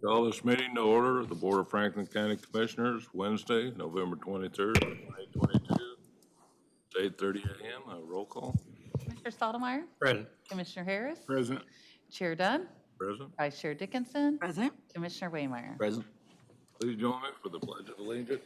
Call this meeting to order of the Board of Franklin County Commissioners, Wednesday, November 23rd, 2022. It's 8:30 a.m. Roll call. Commissioner Stottlemyre. Present. Commissioner Harris. Present. Chair Dunn. Present. Vice Chair Dickinson. Present. Commissioner Waymire. Present. Please join me for the Pledge of Allegiance.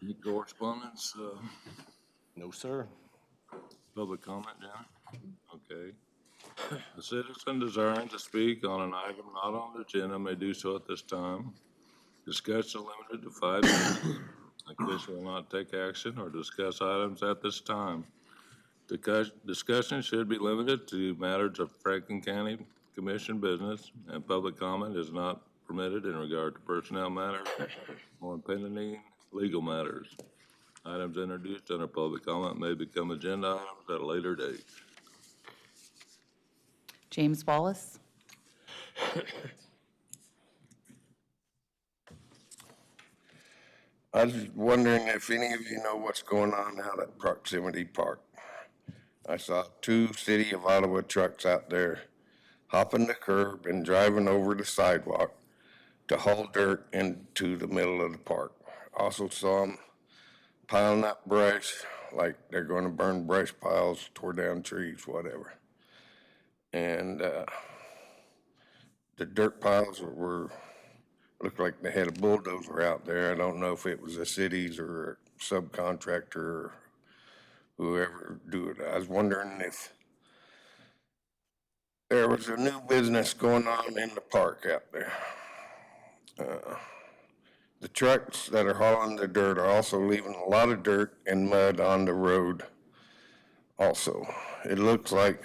Any correspondence, No, sir. public comment, John? Okay. A citizen desiring to speak on an item not on the agenda may do so at this time. Discussion limited to 5 minutes. The commission will not take action or discuss items at this time. Discussion should be limited to matters of Franklin County Commission business, and public comment is not permitted in regard to personnel matters or pending legal matters. Items introduced under public comment may become agenda items at a later date. James Wallace. I was wondering if any of you know what's going on out at Proximity Park. I saw 2 City of Ottawa trucks out there hopping the curb and driving over the sidewalk to haul dirt into the middle of the park. Also saw them piling up brush, like they're going to burn brush piles, tore down trees, whatever. And the dirt piles were looked like they had a bulldozer out there. I don't know if it was the cities or a subcontractor or whoever do it. I was wondering if there was a new business going on in the park out there. The trucks that are hauling the dirt are also leaving a lot of dirt and mud on the road also. It looks like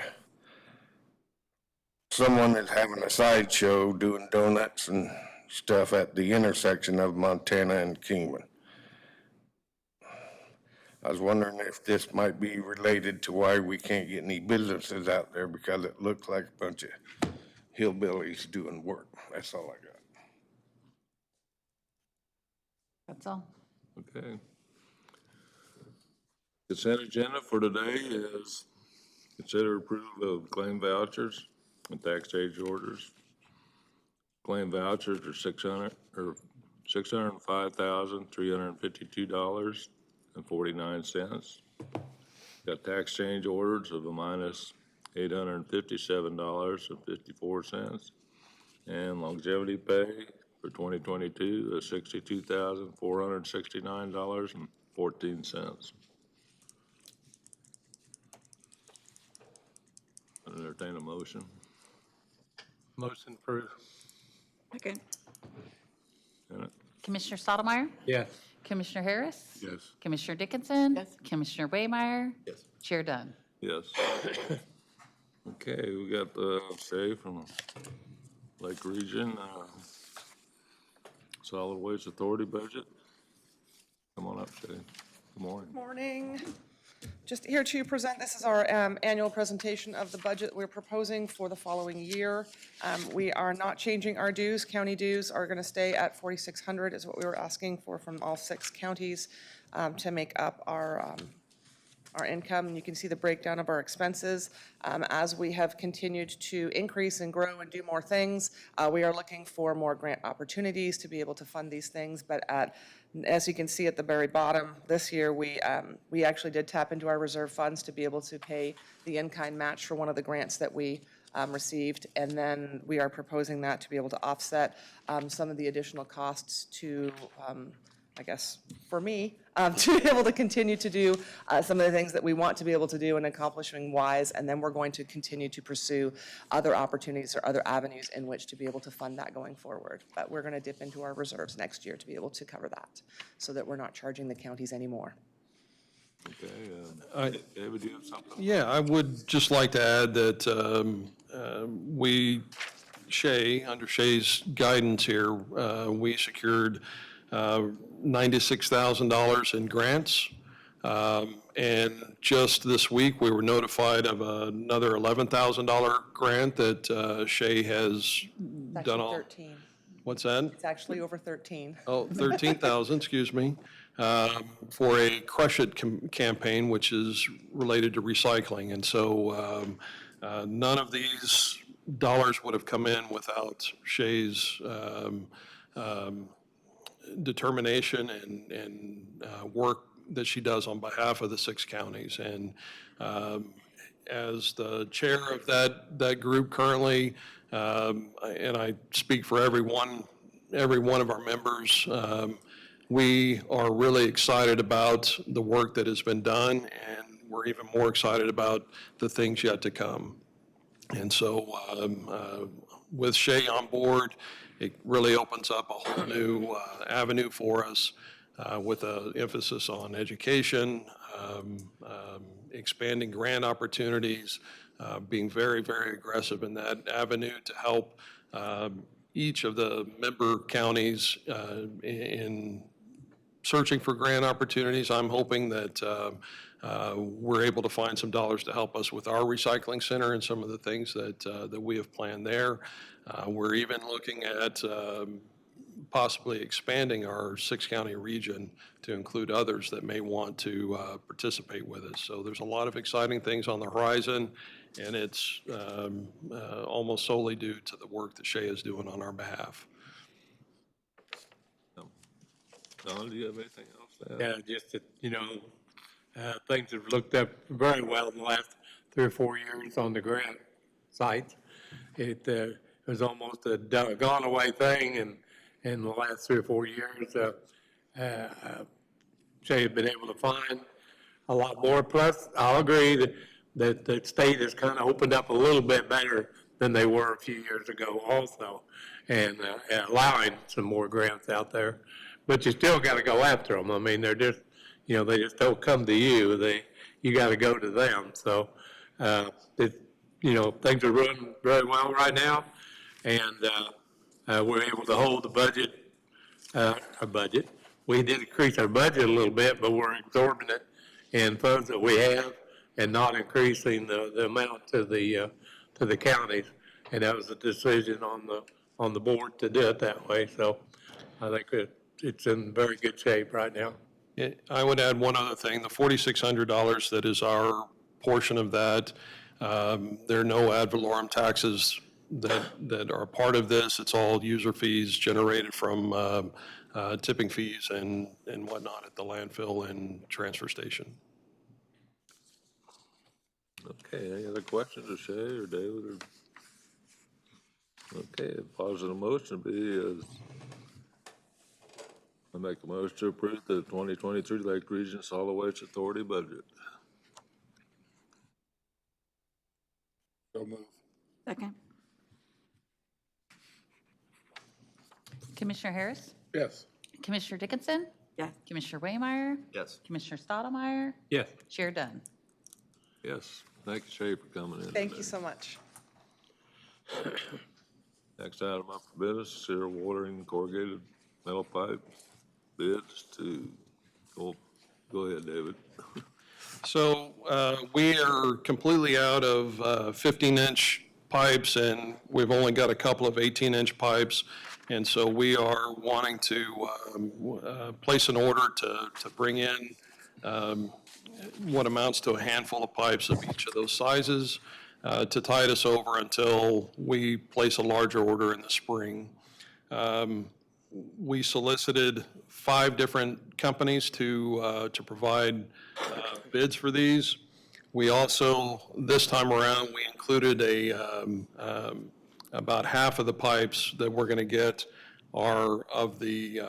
someone is having a sideshow doing donuts and stuff at the intersection of Montana and Kingman. I was wondering if this might be related to why we can't get any businesses out there, because it looks like a bunch of hillbillies doing work. That's all I got. That's all. Okay. Consent agenda for today is consider approval of claim vouchers and tax change orders. Claim vouchers are $605,352.49. Got tax change orders of a minus $857.54, and longevity pay for 2022 is $62,469.14. Entertain a motion. Motion approved. Second. Janet? Commissioner Stottlemyre. Yes. Commissioner Harris. Yes. Commissioner Dickinson. Yes. Commissioner Waymire. Yes. Chair Dunn. Yes. Okay, we got the Shay from Lake Region, Solid Waste Authority budget. Come on up, Shay. Good morning. Morning. Just here to present, this is our annual presentation of the budget we're proposing for the following year. We are not changing our dues. County dues are going to stay at $4,600 is what we were asking for from all 6 counties to make up our income. And you can see the breakdown of our expenses. As we have continued to increase and grow and do more things, we are looking for more grant opportunities to be able to fund these things. But as you can see at the very bottom, this year we actually did tap into our reserve funds to be able to pay the in-kind match for one of the grants that we received. And then we are proposing that to be able to offset some of the additional costs to I guess, for me, to be able to continue to do some of the things that we want to be able to do and accomplishing wise, and then we're going to continue to pursue other opportunities or other avenues in which to be able to fund that going forward. But we're going to dip into our reserves next year to be able to cover that, so that we're not charging the counties anymore. Okay, David, do you have something? Yeah, I would just like to add that under Shay's guidance here, we secured $96,000 in grants And just this week, we were notified of another $11,000 grant that Shay has It's done actually all. 13. What's that? It's actually over 13. Oh, 13,000, excuse me, for a Crush It campaign, which is related to recycling. And so none of these dollars would have come in without Shay's determination and work that she does on behalf of the 6 counties. And as the chair of that group currently, and I speak for every one of our members, we are really excited about the work that has been done, and we're even more excited about the things yet to come. And so with Shay on board, it really opens up a whole new avenue for us with an emphasis on education, expanding grant opportunities, being very, very aggressive in that avenue to help each of the member counties in searching for grant opportunities. I'm hoping that we're able to find some dollars to help us with our recycling center and some of the things that we have planned there. We're even looking at possibly expanding our 6-county region to include others that may want to participate with us. So there's a lot of exciting things on the horizon, and it's almost solely due to the work that Shay is doing on our behalf. Don, do you have anything else to add? Yeah, just that, things have looked up very well in the last 3 or 4 years on the grant sites. It was almost a gone away thing, and in the last 3 or 4 years, Shay has been able to find a lot more. Plus, I'll agree that the state has kind of opened up a little bit better than they were a few years ago also, and allowing some more grants out there. But you still got to go after them. I mean, they're just, they just don't come to you. You got to go to them. So, things are running very well right now, and we're able to hold the budget, our budget. We did increase our budget a little bit, but we're absorbing it in funds that we have and not increasing the amount to the counties. And that was a decision on the board to do it that way. So I think it's in very good shape right now. I would add one other thing, the $4,600 that is our portion of that, there are no ad valorem taxes that are part of this. It's all user fees generated from tipping fees and whatnot at the landfill and transfer station. Okay, any other questions of Shay or David? Okay, positive motion would be I make a motion to approve the 2023 Lake Region Solid Waste Authority budget. So move. Second. Commissioner Harris? Yes. Commissioner Dickinson? Yes. Commissioner Waymire? Yes. Commissioner Stottlemyre? Yes. Chair Dunn. Yes, thank you, Shay, for coming in. Thank you today. so much. Next item up for business, Sierra Watering corrugated metal pipe bids to, go ahead, David. So we are completely out of 15-inch pipes, and we've only got a couple of 18-inch pipes. And so we are wanting to place an order to bring in what amounts to a handful of pipes of each of those sizes to tide us over until we place a larger order in the spring. We solicited 5 different companies to provide bids for these. We also, this time around, we included about half of the pipes that we're going to get are of the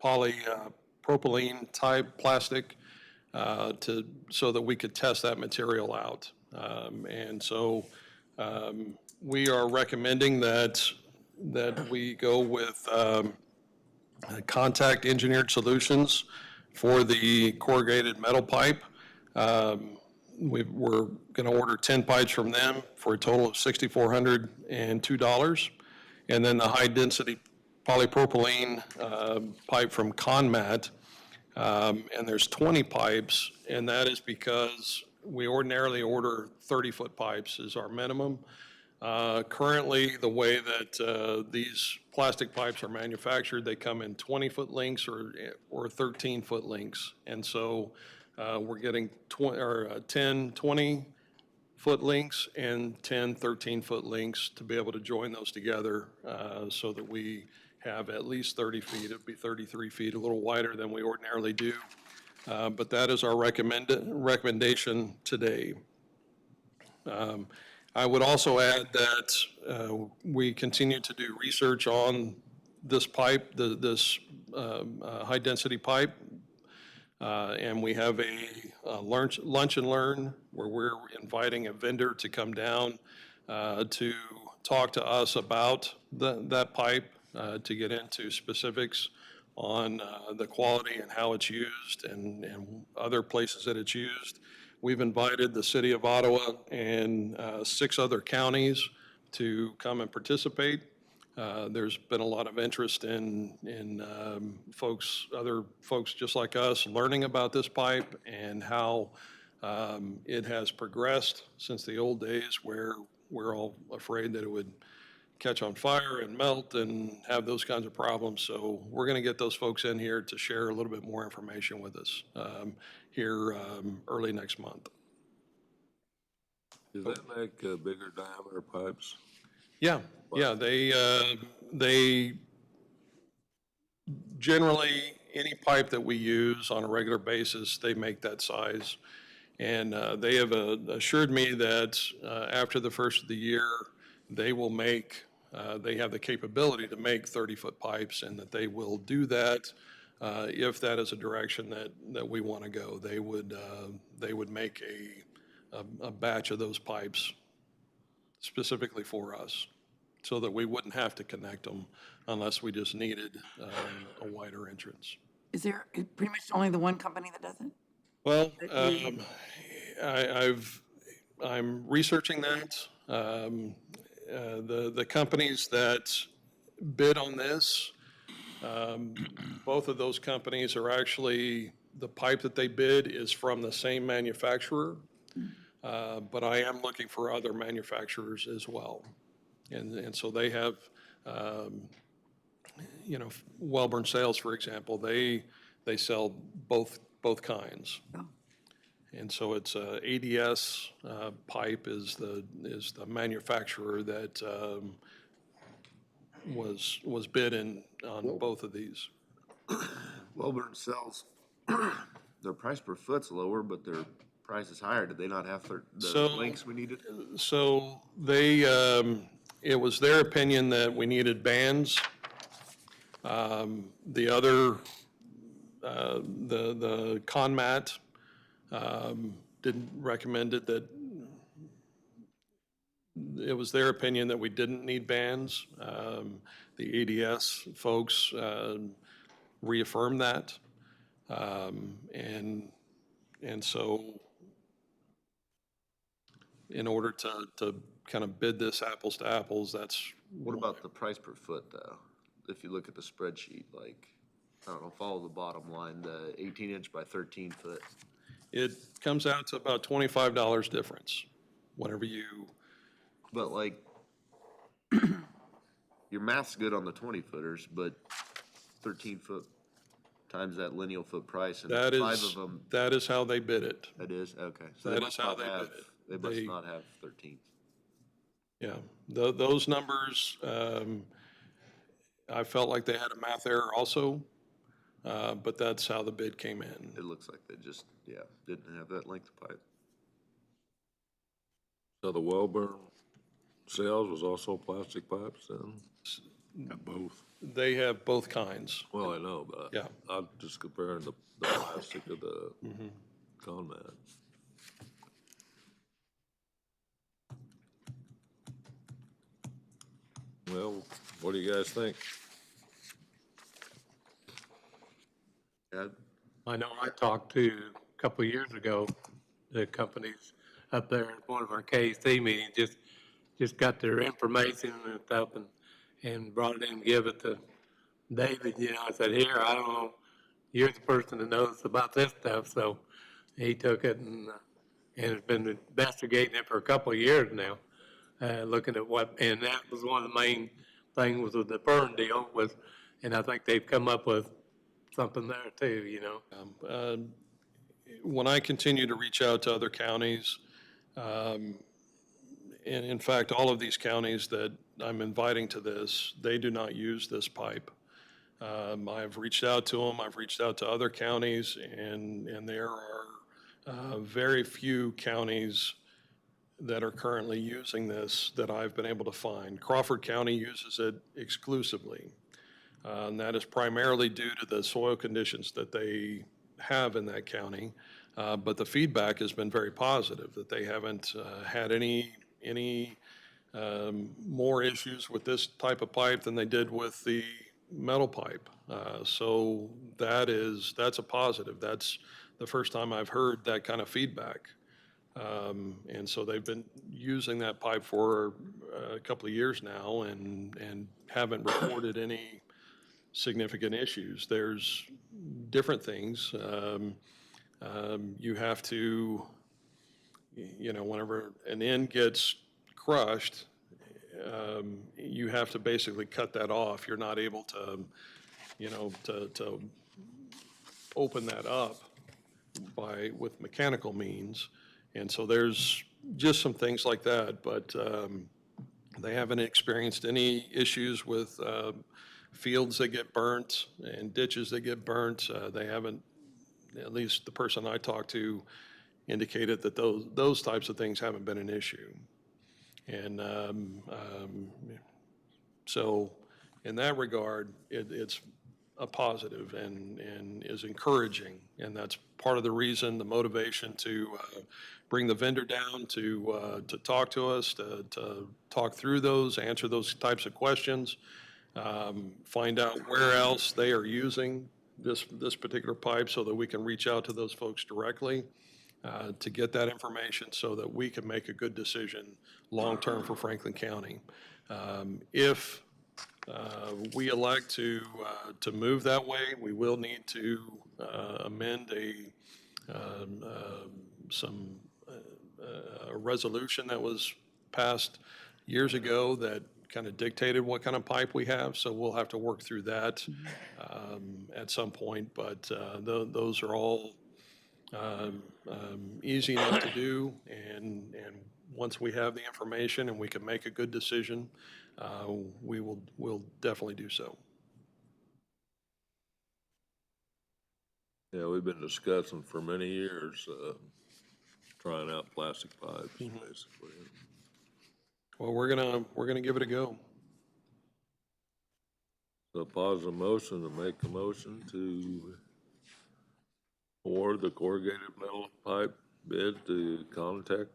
polypropylene type plastic so that we could test that material out. And so we are recommending that we go with Contact Engineered Solutions for the corrugated metal pipe. We're going to order 10 pipes from them for a total of $6,402. And then the high-density polypropylene pipe from ConMat And there's 20 pipes, and that is because we ordinarily order 30-foot pipes is our minimum. Currently, the way that these plastic pipes are manufactured, they come in 20-foot lengths or 13-foot lengths. And so we're getting 10, 20-foot lengths and 10, 13-foot lengths to be able to join those together so that we have at least 30 feet. It'd be 33 feet, a little wider than we ordinarily do. But that is our recommendation today. I would also add that we continue to do research on this pipe, this high-density pipe. And we have a lunch and learn where we're inviting a vendor to come down to talk to us about that pipe, to get into specifics on the quality and how it's used and other places that it's used. We've invited the city of Ottawa and 6 other counties to come and participate. There's been a lot of interest in other folks just like us, learning about this pipe and how it has progressed since the old days where we're all afraid that it would catch on fire and melt and have those kinds of problems. So we're going to get those folks in here to share a little bit more information with us here early next month. Does that make bigger diameter pipes? Yeah, they generally, any pipe that we use on a regular basis, they make that size. And they have assured me that after the first of the year, they will make, they have the capability to make 30-foot pipes, and that they will do that if that is a direction that we want to go. They would make a batch of those pipes specifically for us, so that we wouldn't have to connect them unless we just needed a wider entrance. Is there pretty much only the one company that does it? Well, I'm researching that. The companies that bid on this, both of those companies are actually, the pipe that they bid is from the same manufacturer, but I am looking for other manufacturers as well. And so they have, Wellborn Sales, for example, they sell both kinds. Oh. And so it's ADS Pipe is the manufacturer that was bid in on both of these. Wellborn sells, their price per foot's lower, but their price is higher. Did they not have the So- lengths we needed? So they, it was their opinion that we needed bands. The other, the Conmat didn't recommend it, that it was their opinion that we didn't need bands. The ADS folks reaffirmed that. And so in order to kind of bid this apples to apples, that's. What about the price per foot, though? If you look at the spreadsheet, like, I don't know, follow the bottom line, the 18-inch by 13-foot. It comes out to about $25 difference whenever you, But like, your math's good on the 20-footers, but 13-foot times that lineal foot price, and that 5 is, of them, that is how they bid it. that is, okay. So That they is must how not they have, bid it. they must They- not have 13s. Yeah, those numbers, I felt like they had a math error also, but that's how the bid came in. It looks like they just, didn't have that length of pipe. So the Wellborn Sales was also plastic pipes then? Both. They have both kinds. Well, I know, but Yeah. I'm just comparing the plastic of the Conmat. Well, what do you guys think? Ed? I know I talked to, a couple of years ago, the companies up there at one of our KC meetings, just got their information and stuff and brought it in and give it to David, I said, here, I don't know, you're the person that knows about this stuff, so he took it and has been investigating it for a couple of years now, looking at what, and that was one of the main things with the burn deal was, and I think they've come up with something there too, you know. When I continue to reach out to other counties, and in fact, all of these counties that I'm inviting to this, they do not use this pipe. I've reached out to them, I've reached out to other counties, and there are very few counties that are currently using this that I've been able to find. Crawford County uses it exclusively. And that is primarily due to the soil conditions that they have in that county. But the feedback has been very positive, that they haven't had any more issues with this type of pipe than they did with the metal pipe. So that's a positive. That's the first time I've heard that kind of feedback. And so they've been using that pipe for a couple of years now and haven't reported any significant issues. There's different things. You have to, whenever an end gets crushed, you have to basically cut that off. You're not able to, to open that up with mechanical means. And so there's just some things like that, but they haven't experienced any issues with fields that get burnt and ditches that get burnt. They haven't, at least the person I talked to indicated that those types of things haven't been an issue. And so in that regard, it's a positive and is encouraging. And that's part of the reason, the motivation to bring the vendor down to talk to us, to talk through those, answer those types of questions, find out where else they are using this particular pipe so that we can reach out to those folks directly to get that information so that we can make a good decision long-term for Franklin County. If we elect to move that way, we will need to amend a resolution that was passed years ago that kind of dictated what kind of pipe we have, so we'll have to work through that at some point, but those are all easy enough to do, and once we have the information and we can make a good decision, we'll definitely do so. Yeah, we've been discussing for many years, trying out plastic pipes, basically. Well, we're gonna give it a go. So pause the motion to make a motion to award the corrugated metal pipe bid to Contech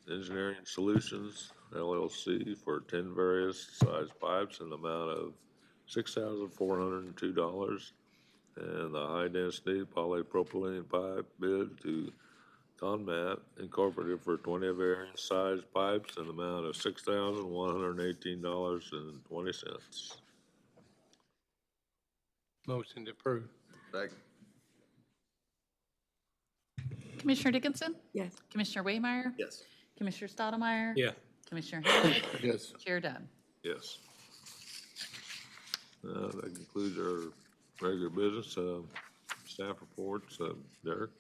Engineering Solutions LLC for 10 various size pipes in the amount of $6,402. And the high-density polypropylene pipe bid to Conmat Incorporated for 20 various size pipes in the amount of $6,118.20. Motion to approve. Second. Commissioner Dickinson? Yes. Commissioner Waymire? Yes. Commissioner Stottlemyre? Yeah. Commissioner Hayes? Yes. Chair Dunn. Yes. That concludes our regular business. Staff reports. Derek?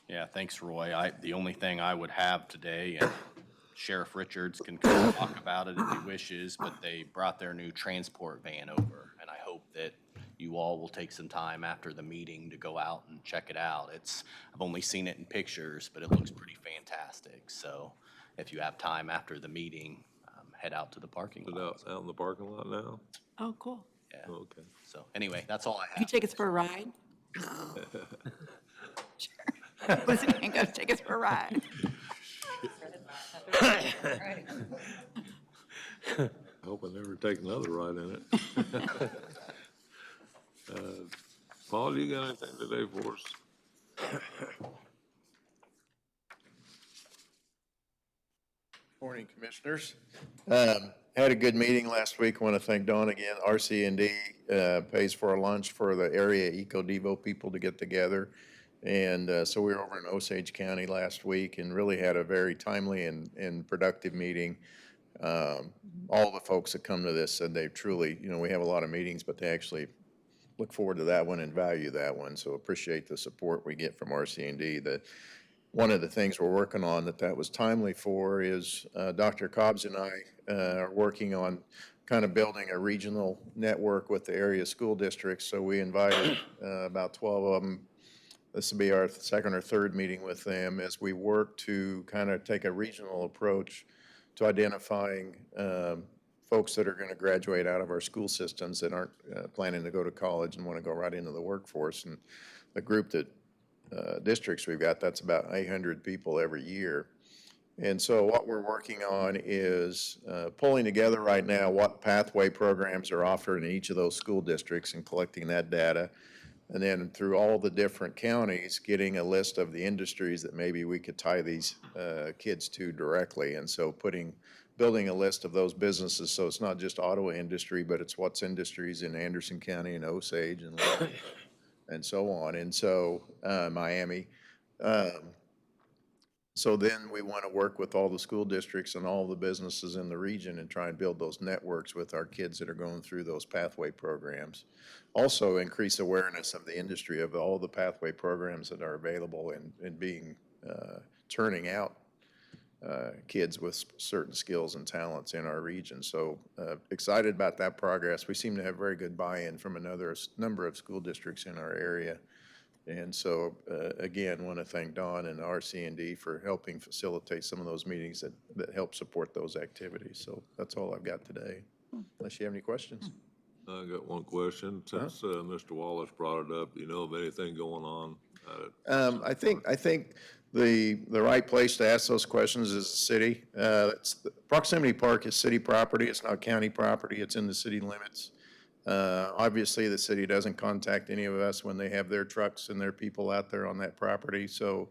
Yeah, thanks, Roy. The only thing I would have today, and Sheriff Richards can kind of talk about it if he wishes, but they brought their new transport van over, and I hope that you all will take some time after the meeting to go out and check it out. I've only seen it in pictures, but it looks pretty fantastic. So if you have time after the meeting, head out to the parking Is it lot. out in the parking lot now? Oh, cool. Yeah. Okay. So anyway, that's all I You have. take us for a ride? Sure. Listen, you can go take us for a ride. I hope I never take another ride in it. Paul, you got anything today for us? Morning, Commissioners. Had a good meeting last week. Want to thank Dawn again. RC&D pays for a lunch for the area Eco Devo people to get together. And so we were over in Osage County last week and really had a very timely and productive meeting. All the folks that come to this said they truly, we have a lot of meetings, but they actually look forward to that one and value that one. So appreciate the support we get from RC&D. One of the things we're working on that was timely for is Dr. Cobbs and I are working on kind of building a regional network with the area school districts. So we invited about 12 of them. This will be our second or third meeting with them as we work to kind of take a regional approach to identifying folks that are going to graduate out of our school systems that aren't planning to go to college and want to go right into the workforce. And the group that districts we've got, that's about 800 people every year. And so what we're working on is pulling together right now what pathway programs are offered in each of those school districts and collecting that data. And then through all the different counties, getting a list of the industries that maybe we could tie these kids to directly. And so building a list of those businesses, so it's not just auto industry, but it's what's industries in Anderson County and Osage and so on. And so Miami. So then we want to work with all the school districts and all the businesses in the region and try and build those networks with our kids that are going through those pathway programs. Also increase awareness of the industry of all the pathway programs that are available and being turning out kids with certain skills and talents in our region. So excited about that progress. We seem to have very good buy-in from another number of school districts in our area. And so, again, want to thank Dawn and RC&D for helping facilitate some of those meetings that help support those activities. So that's all I've got today, unless you have any questions. I got one question. Since Mr. Wallace brought it up, do you know of anything going on? I think the right place to ask those questions is the city. Proximity Park is city property. It's not county property. It's in the city limits. Obviously, the city doesn't contact any of us when they have their trucks and their people out there on that property. So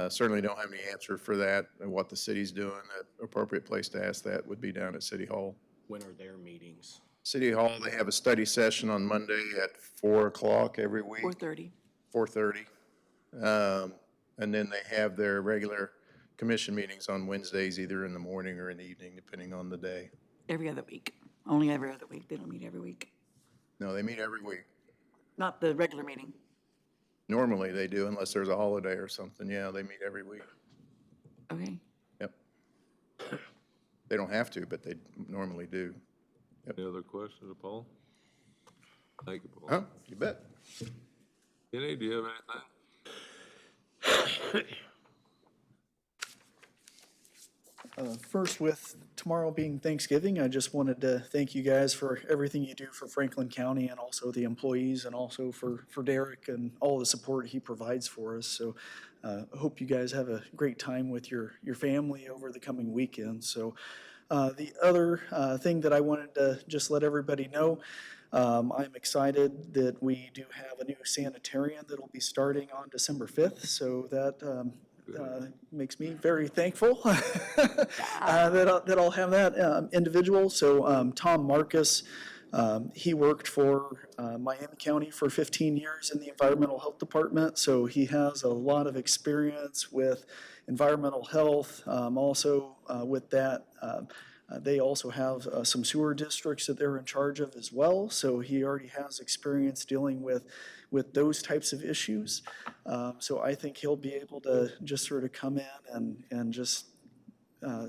certainly don't have any answer for that and what the city's doing. The appropriate place to ask that would be down at City Hall. When are their meetings? City Hall, they have a study session on Monday at 4 o'clock every week. 4:30. 4:30. And then they have their regular commission meetings on Wednesdays, either in the morning or in the evening, depending on the day. Every other week. Only every other week. They don't meet every week. No, they meet every week. Not the regular meeting. Normally they do, unless there's a holiday or something. Yeah, they meet every week. Okay. Yep. They don't have to, but they normally do. Any other questions, Paul? Thank you, Paul. Huh? You bet. Kenny, do you have anything? First, with tomorrow being Thanksgiving, I just wanted to thank you guys for everything you do for Franklin County and also the employees and also for Derek and all the support he provides for us. So I hope you guys have a great time with your family over the coming weekend. So the other thing that I wanted to just let everybody know, I'm excited that we do have a new sanitarium that will be starting on December 5th. So that makes me very thankful that I'll have that individual. So Tom Marcus, he worked for Miami County for 15 years in the environmental health department. So he has a lot of experience with environmental health. Also with that, they also have some sewer districts that they're in charge of as well. So he already has experience dealing with those types of issues. So I think he'll be able to just sort of come in and just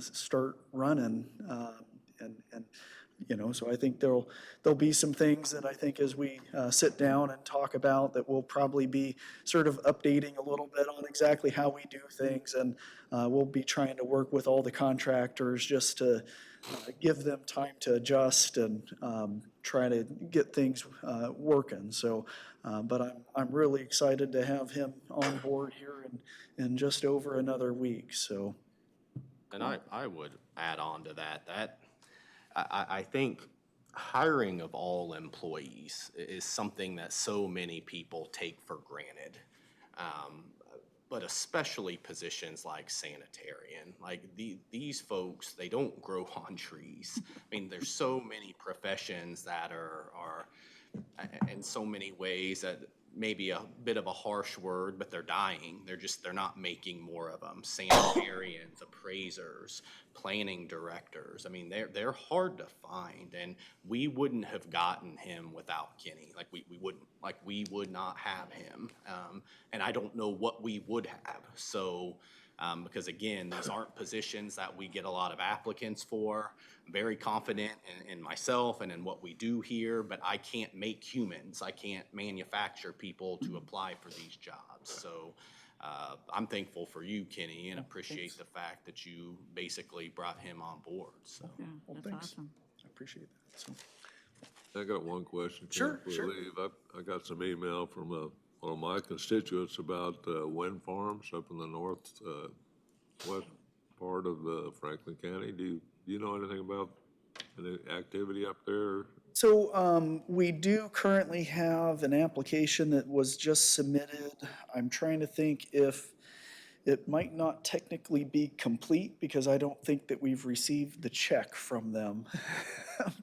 start running. So I think there'll be some things that I think as we sit down and talk about that we'll probably be sort of updating a little bit on exactly how we do things. And we'll be trying to work with all the contractors just to give them time to adjust and try to get things working. So, but I'm really excited to have him on board here in just over another week. So, And I would add on to that, I think hiring of all employees is something that so many people take for granted. but especially positions like sanitarian. Like these folks, they don't grow on trees. I mean, there's so many professions that are in so many ways that maybe a bit of a harsh word, but they're dying. They're not making more of them. Sanitarians, appraisers, planning directors. I mean, they're hard to find, and we wouldn't have gotten him without Kenny. Like we wouldn't. Like we would not have him. And I don't know what we would have. So. Because again, these aren't positions that we get a lot of applicants for. I'm very confident in myself and in what we do here, but I can't make humans. I can't manufacture people to apply for these jobs. So I'm thankful for you, Kenny, and appreciate the fact that you basically brought him on board. So Yeah, Well, that's thanks. awesome. I appreciate that. So, I got one question. Ken, Sure, before sure. we leave. I got some email from one of my constituents about wind farms up in the north west part of Franklin County. Do you know anything about any activity up there? So we do currently have an application that was just submitted. I'm trying to think if it might not technically be complete because I don't think that we've received the check from them.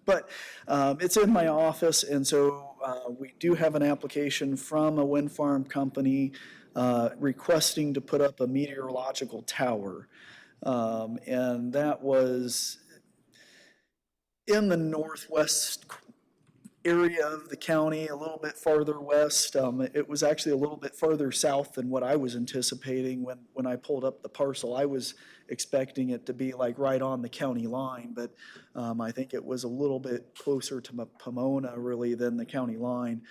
But it's in my office, and so we do have an application from a wind farm company requesting to put up a meteorological tower. And that was in the northwest area of the county, a little bit farther west. It was actually a little bit farther south than what I was anticipating when I pulled up the parcel. I was expecting it to be like right on the county line, but I think it was a little bit closer to Pomona really than the county line.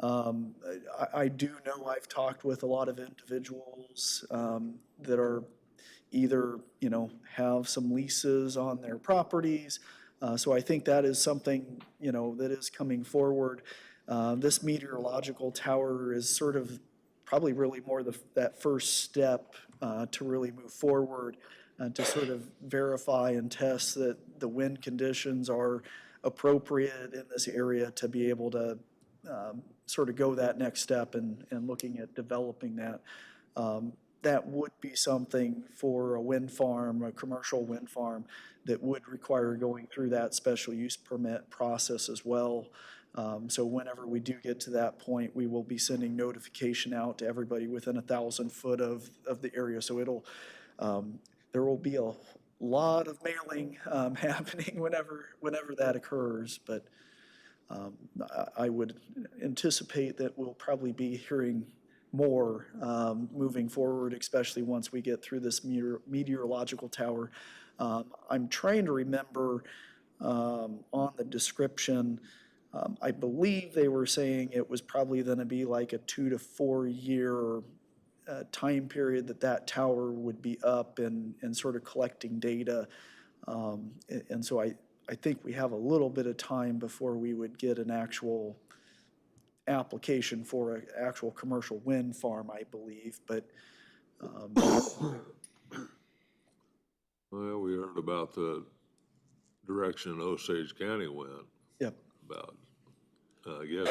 I do know I've talked with a lot of individuals that are either, have some leases on their properties. So I think that is something, that is coming forward. This meteorological tower is sort of probably really more that first step to really move forward, to sort of verify and test that the wind conditions are appropriate in this area to be able to sort of go that next step and looking at developing that. That would be something for a wind farm, a commercial wind farm, that would require going through that special use permit process as well. So whenever we do get to that point, we will be sending notification out to everybody within 1,000 foot of the area. So there will be a lot of mailing happening whenever that occurs. But I would anticipate that we'll probably be hearing more moving forward, especially once we get through this meteorological tower. I'm trying to remember on the description, I believe they were saying it was probably going to be like a 2 to 4 year time period that tower would be up and sort of collecting data. And so I think we have a little bit of time before we would get an actual application for an actual commercial wind farm, I believe, but Well, we heard about the direction Osage County went. Yep. About, I guess,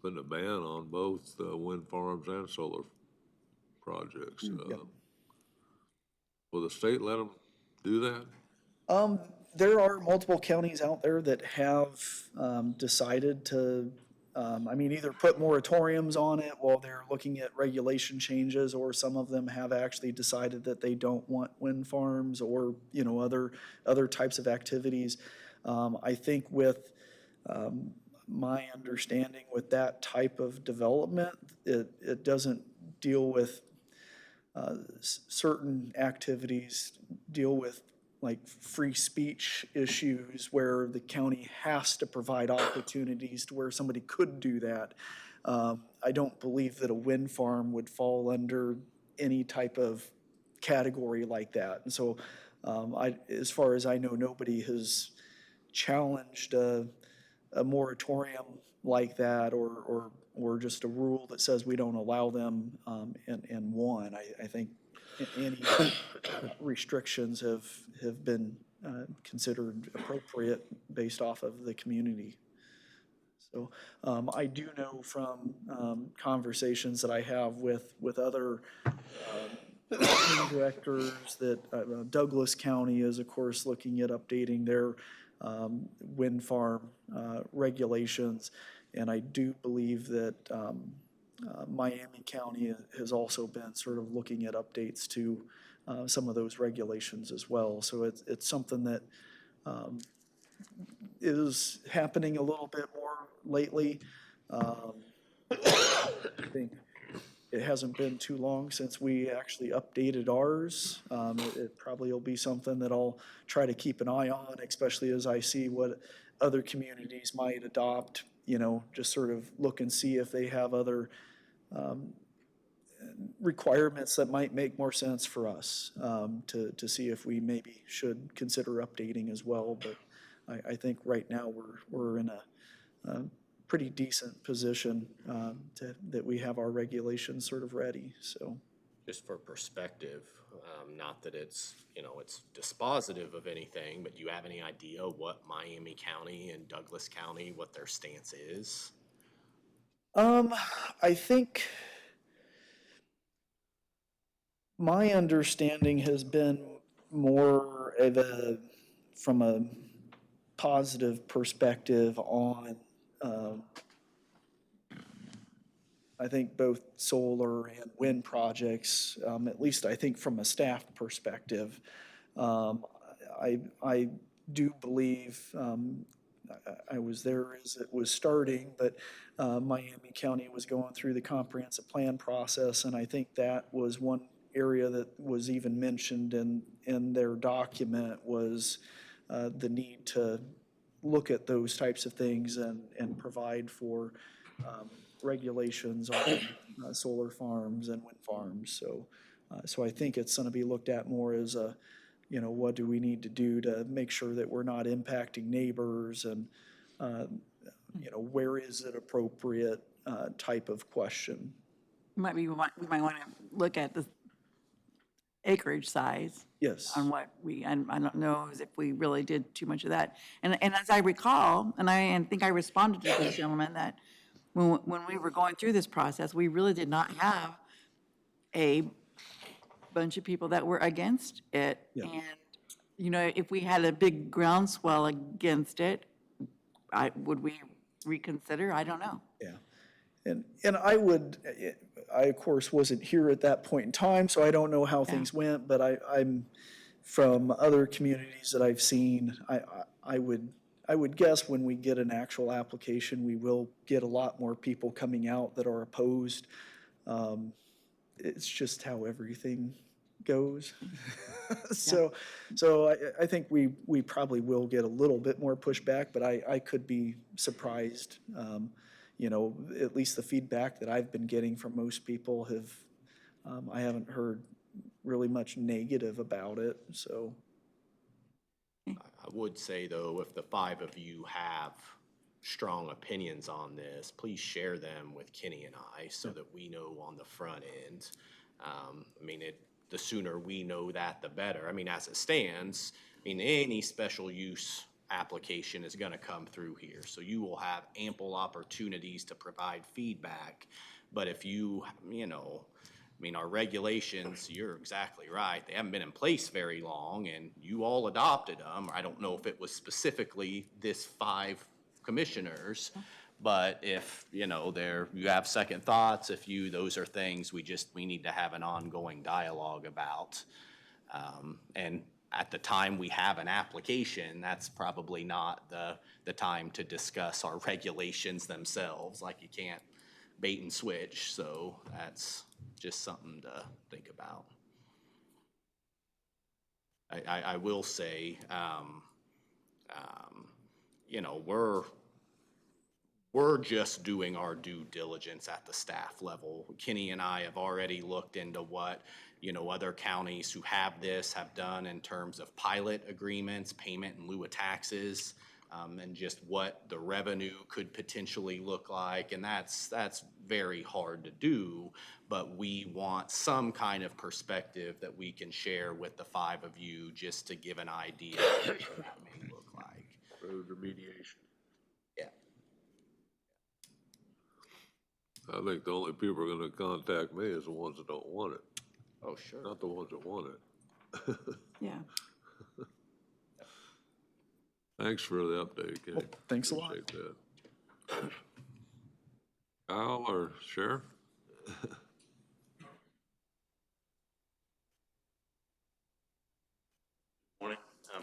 putting a ban on both wind farms and solar projects. Yep. Will the state let them do that? There are multiple counties out there that have decided to either put moratoriums on it while they're looking at regulation changes, or some of them have actually decided that they don't want wind farms or, other types of activities. I think with my understanding with that type of development, it doesn't deal with certain activities, deal with like free speech issues where the county has to provide opportunities to where somebody could do that. I don't believe that a wind farm would fall under any type of category like that. And so as far as I know, nobody has challenged a moratorium like that or just a rule that says we don't allow them in one. I think any restrictions have been considered appropriate based off of the community. So I do know from conversations that I have with other directors that Douglas County is, of course, looking at updating their wind farm regulations. And I do believe that Miami County has also been sort of looking at updates to some of those regulations as well. So it's something that is happening a little bit more lately. I think it hasn't been too long since we actually updated ours. It probably will be something that I'll try to keep an eye on, especially as I see what other communities might adopt, just sort of look and see if they have other requirements that might make more sense for us, to see if we maybe should consider updating as well. But I think right now we're in a pretty decent position that we have our regulations sort of ready, so. Just for perspective, not that it's, it's dispositive of anything, but do you have any idea what Miami County and Douglas County, what their stance is? I think my understanding has been more of from a positive perspective on I think both solar and wind projects, at least I think from a staff perspective. I do believe, I was there as it was starting, but Miami County was going through the comprehensive plan process, and I think that was one area that was even mentioned in their document was the need to look at those types of things and provide for regulations on solar farms and wind farms. So I think it's going to be looked at more as a, what do we need to do to make sure that we're not impacting neighbors, and where is it appropriate type of question. We might want to look at the acreage size. Yes. On what I don't know as if we really did too much of that. And as I recall, and I think I responded to this gentleman, that when we were going through this process, we really did not have a bunch of people that were against it. Yeah. And, if we had a big groundswell against it, would we reconsider? I don't know. Yeah. And I of course wasn't here at that point in time, so I don't know how things went, but I'm from other communities that I've seen, I would guess when we get an actual application, we will get a lot more people coming out that are opposed. It's just how everything goes. So I think we probably will get a little bit more pushback, but I could be surprised. At least the feedback that I've been getting from most people I haven't heard really much negative about it, so. I would say, though, if the five of you have strong opinions on this, please share them with Kenny and I so that we know on the front end. The sooner we know that, the better. As it stands, any special use application is going to come through here. So you will have ample opportunities to provide feedback. But if our regulations, you're exactly right. They haven't been in place very long, and you all adopted them. I don't know if it was specifically this 5 commissioners, but if, you have second thoughts, those are things we need to have an ongoing dialogue about. And at the time we have an application, that's probably not the time to discuss our regulations themselves. Like, you can't bait and switch, so that's just something to think about. I will say, we're just doing our due diligence at the staff level. Kenny and I have already looked into what, other counties who have this have done in terms of pilot agreements, payment in lieu of taxes, and just what the revenue could potentially look like. And that's very hard to do, but we want some kind of perspective that we can share with the 5 of you just to give an idea of what that may look like. Road remediation. Yeah. I think the only people who are gonna contact me is the ones that don't want it, Oh, sure. not the ones that want it. Yeah. Thanks for the update, Kenny. Thanks a lot. Appreciate that. Kyle or Sheriff? Morning.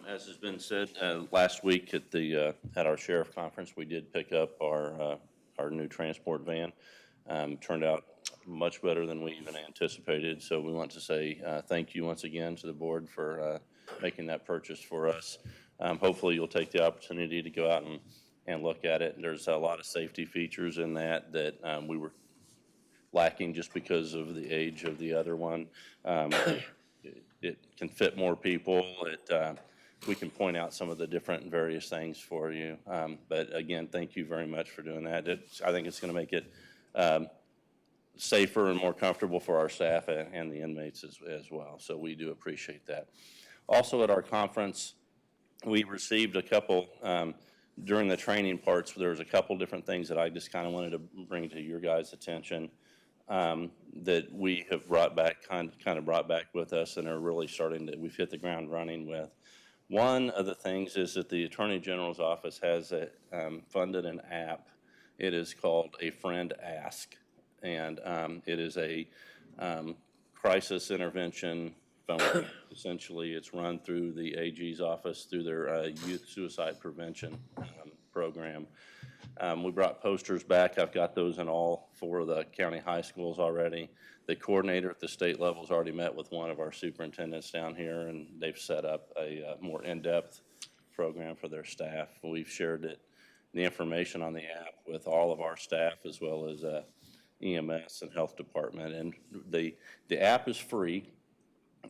As has been said, last week at at our sheriff conference, we did pick up our new transport van. Turned out much better than we even anticipated, so we want to say thank you once again to the board for making that purchase for us. Hopefully, you'll take the opportunity to go out and look at it. There's a lot of safety features in that we were lacking just because of the age of the other one. It can fit more people. We can point out some of the different and various things for you. But again, thank you very much for doing that. I think it's going to make it safer and more comfortable for our staff and the inmates as well. So we do appreciate that. Also at our conference, we received a couple, during the training parts, there was a couple different things that I just kind of wanted to bring to your guys' attention that we have brought back, kind of brought back with us and are really we've hit the ground running with. One of the things is that the Attorney General's office has funded an app. It is called A Friend Ask, and it is a crisis intervention phone. Essentially, it's run through the AG's office through their youth suicide prevention program. We brought posters back. I've got those in all 4 of the county high schools already. The coordinator at the state level has already met with one of our superintendents down here, and they've set up a more in-depth program for their staff. We've shared the information on the app with all of our staff as well as EMS and health department. And the app is free,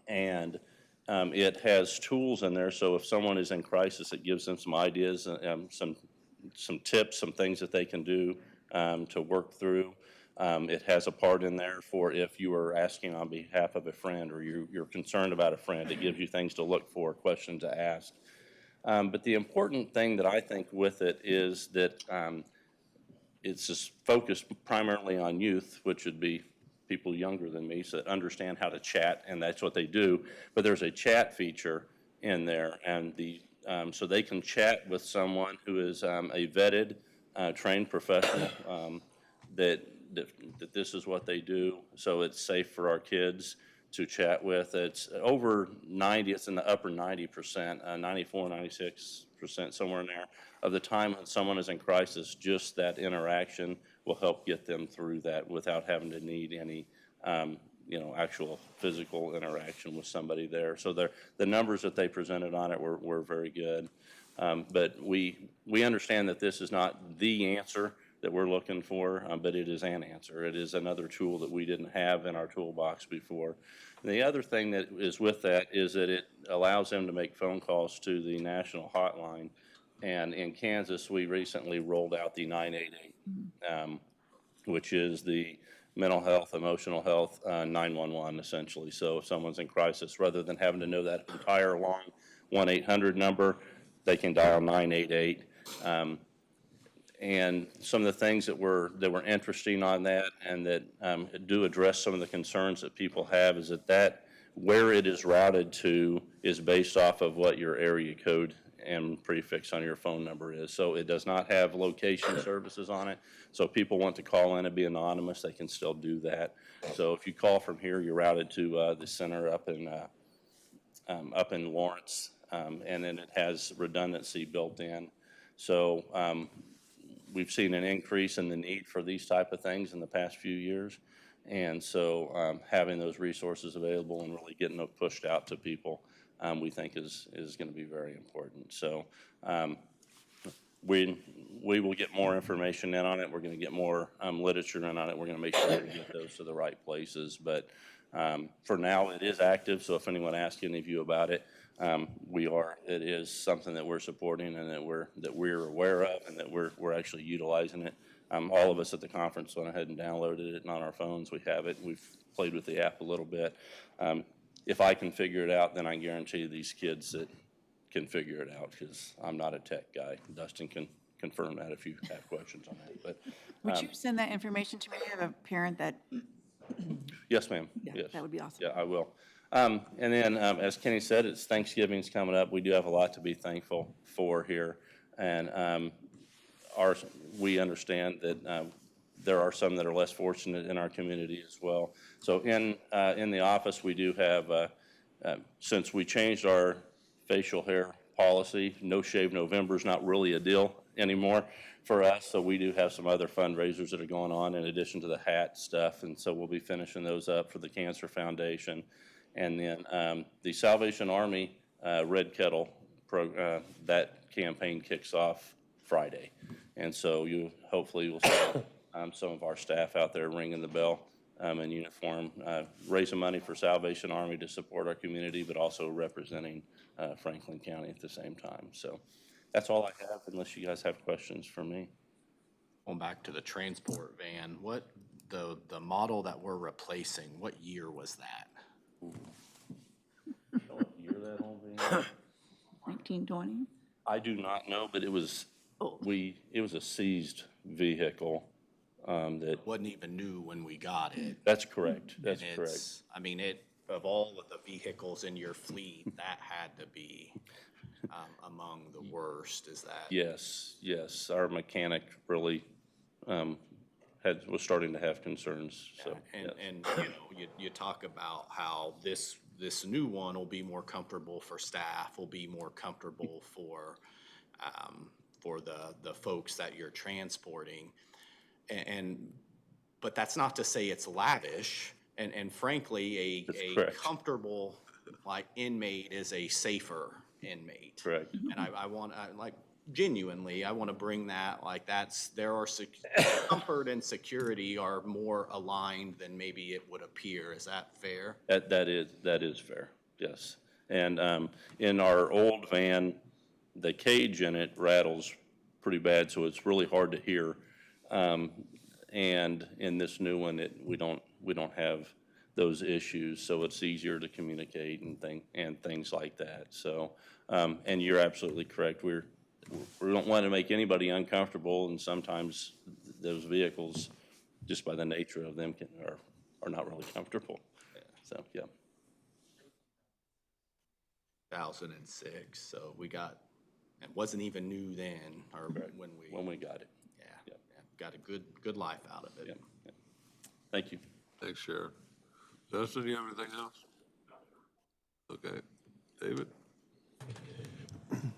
and it has tools in there. So if someone is in crisis, it gives them some ideas, some tips, some things that they can do to work through. It has a part in there for if you are asking on behalf of a friend or you're concerned about a friend. It gives you things to look for, questions to ask. But the important thing that I think with it is that it's just focused primarily on youth, which would be people younger than me, so that understand how to chat, and that's what they do. But there's a chat feature in there, and so they can chat with someone who is a vetted, trained professional that this is what they do, so it's safe for our kids to chat with. It's over 90, it's in the upper 90%, 94, 96%, somewhere in there, of the time when someone is in crisis. Just that interaction will help get them through that without having to need any actual physical interaction with somebody there. So the numbers that they presented on it were very good. But we understand that this is not the answer that we're looking for, but it is an answer. It is another tool that we didn't have in our toolbox before. And the other thing that is with that is that it allows them to make phone calls to the national hotline. And in Kansas, we recently rolled out the 988, which is the mental health, emotional health, 911 essentially. So if someone's in crisis, rather than having to know that entire long 1-800 number, they can dial 988. And some of the things that were interesting on that and that do address some of the concerns that people have is that where it is routed to is based off of what your area code and prefix on your phone number is. So it does not have location services on it. So if people want to call in and be anonymous, they can still do that. So if you call from here, you're routed to the center up in Lawrence, and then it has redundancy built in. So we've seen an increase in the need for these type of things in the past few years. And so having those resources available and really getting them pushed out to people, we think is going to be very important. So we will get more information in on it. We're going to get more literature in on it. We're going to make sure we get those to the right places. But for now, it is active. So if anyone asks any of you about it, it is something that we're supporting and that we're aware of and that we're actually utilizing it. All of us at the conference went ahead and downloaded it, and on our phones we have it. We've played with the app a little bit. If I can figure it out, then I guarantee these kids that can figure it out, because I'm not a tech guy. Dustin can confirm that if you have questions on that, but. Would you send that information to me? I have a parent that, Yes, ma'am. yeah, Yes. that would be awesome. Yeah, I will. And then, as Kenny said, it's Thanksgiving's coming up. We do have a lot to be thankful for here. And we understand that there are some that are less fortunate in our community as well. So in the office, we do have, since we changed our facial hair policy, No Shave November is not really a deal anymore for us. So we do have some other fundraisers that are going on in addition to the hat stuff. And so we'll be finishing those up for the Cancer Foundation. And then the Salvation Army Red Kettle, that campaign kicks off Friday. And so hopefully you'll see some of our staff out there ringing the bell in uniform, raising money for Salvation Army to support our community, but also representing Franklin County at the same time. So that's all I have, unless you guys have questions for me. Going back to the transport van, what, the model that we're replacing, what year was that? What year that whole van? 1920? I do not know, but it was a seized vehicle that. Wasn't even new when we got it. That's correct. That's And correct. I mean, of all of the vehicles in your fleet, that had to be among the worst, is that? Yes, yes. Our mechanic really was starting to have concerns, so. And, yes. and, you talk about how this new one will be more comfortable for staff, will be more comfortable for the folks that you're transporting. But that's not to say it's lavish, and frankly, a correct. comfortable, like, inmate is a safer inmate. Correct. And genuinely, I want to bring that, like, comfort and security are more aligned than maybe it would appear. Is that fair? That is fair, yes. And in our old van, the cage in it rattles pretty bad, so it's really hard to hear. And in this new one, we don't have those issues, so it's easier to communicate and things like that. So, and you're absolutely correct. We don't want to make anybody uncomfortable, and sometimes those vehicles, just by the nature of them, are not really comfortable. So, yeah. 2006, so it wasn't even new then, or When we got it. yeah, got a good life out of it. Yeah. Thank you. Thanks, Sheriff. Justin, do you have anything else? Okay. David?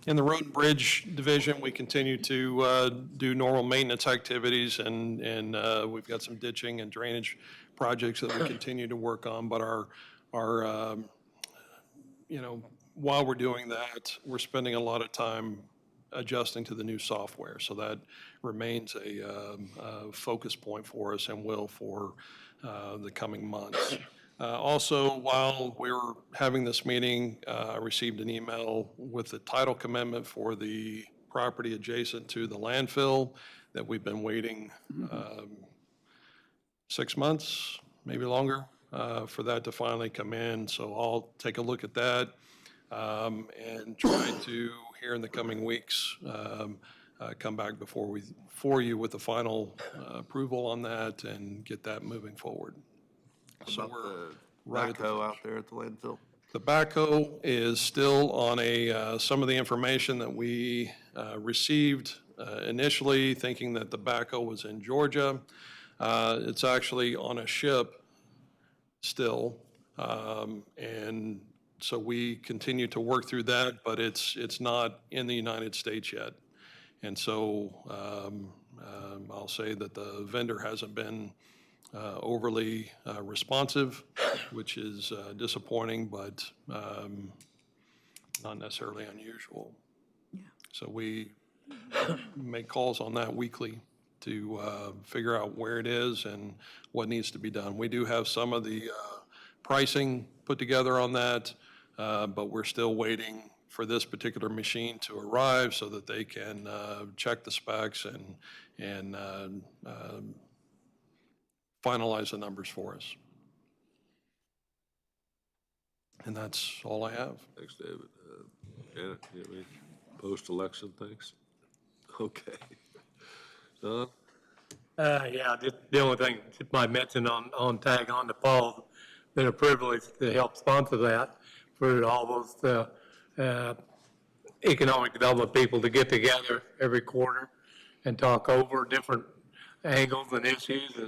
In the Road and Bridge Division, we continue to do normal maintenance activities, and we've got some ditching and drainage projects that we continue to work on. But our while we're doing that, we're spending a lot of time adjusting to the new software. So that remains a focus point for us and will for the coming months. Also, while we were having this meeting, I received an email with the title commitment for the property adjacent to the landfill that we've been waiting 6 months, maybe longer, for that to finally come in. So I'll take a look at that and try to, here in the coming weeks, come back for you with the final approval on that and get that moving forward. So About we're the right at the backhoe out there at the landfill? The backhoe is still on some of the information that we received initially, thinking that the backhoe was in Georgia. It's actually on a ship still. And so we continue to work through that, but it's not in the United States yet. And so I'll say that the vendor hasn't been overly responsive, which is disappointing, but not necessarily unusual. Yeah. So we make calls on that weekly to figure out where it is and what needs to be done. We do have some of the pricing put together on that, but we're still waiting for this particular machine to arrive so that they can check the specs and finalize the numbers for us. And that's all I have. Thanks, David. Janet, do you have any post-election things? Okay. Don? Yeah, just the only thing that might mention tag on to Paul, been a privilege to help sponsor that for all those, economic development people to get together every quarter and talk over different angles and issues,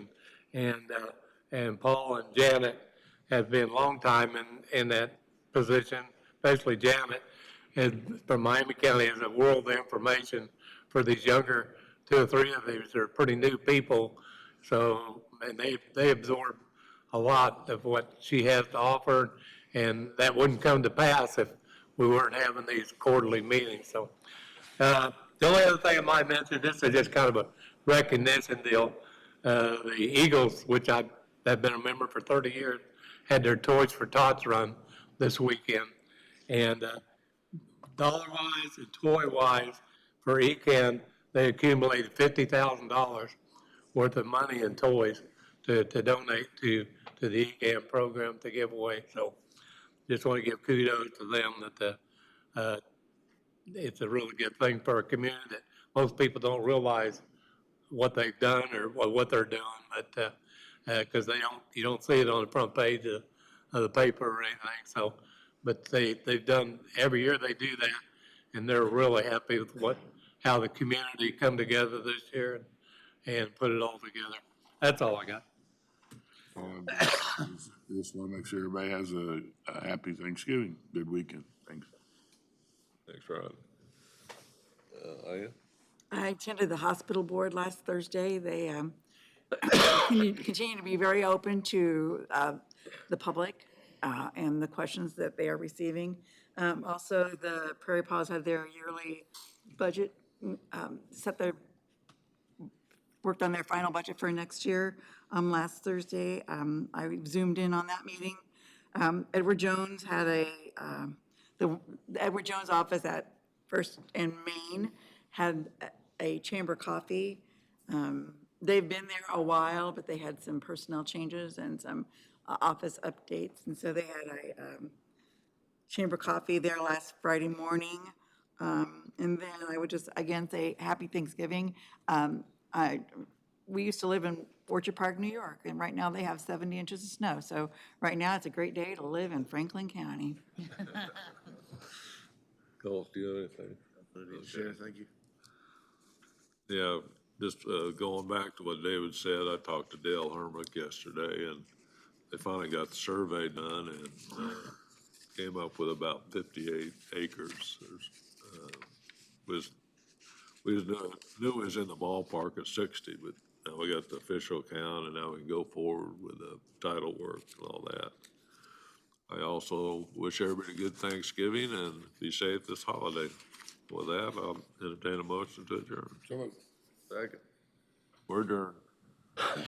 and Paul and Janet have been long time in that position, especially Janet, and from Miami County is a world of information for these younger, 2 or 3 of these are pretty new people, so, and they absorb a lot of what she has to offer, and that wouldn't come to pass if we weren't having these quarterly meetings, so. The only other thing I might mention, this is just kind of a recognition deal. The Eagles, which have been a member for 30 years, had their Toys for Tots run this weekend. And dollar-wise and toy-wise, for ECAN, they accumulated $50,000 worth of money in toys to donate to the ECAN program to give away. So just want to give kudos to them that it's a really good thing for a community that most people don't realize what they've done or what they're doing, but, cause you don't see it on the front page of the paper or anything, so, but they've done, every year they do that, and they're really happy with how the community come together this year and put it all together. That's all I got. Just want to make sure everybody has a happy Thanksgiving, good weekend. Thanks. Thanks, Rod. Aya? I attended the hospital board last Thursday. They continue to be very open to the public and the questions that they are receiving. Also, the Prairie Paws had their yearly budget, worked on their final budget for next year last Thursday. I zoomed in on that meeting. Edward Jones had the Edward Jones office at First and Main had a chamber coffee. They've been there a while, but they had some personnel changes and some office updates. And so they had a chamber coffee there last Friday morning. And then I would just, again, say happy Thanksgiving. We used to live in Orchard Park, New York, and right now they have 70 inches of snow. So right now it's a great day to live in Franklin County. Cole, do you have anything? Sure, thank you. Yeah, just going back to what David said, I talked to Dale Hermick yesterday, and they finally got the survey done and came up with about 58 acres. We knew it was in the ballpark at 60, but now we got the official count, and now we can go forward with the title work and all that. I also wish everybody a good Thanksgiving and be safe this holiday. With that, I'll entertain a motion to adjourn. So moved. Second. We're adjourned.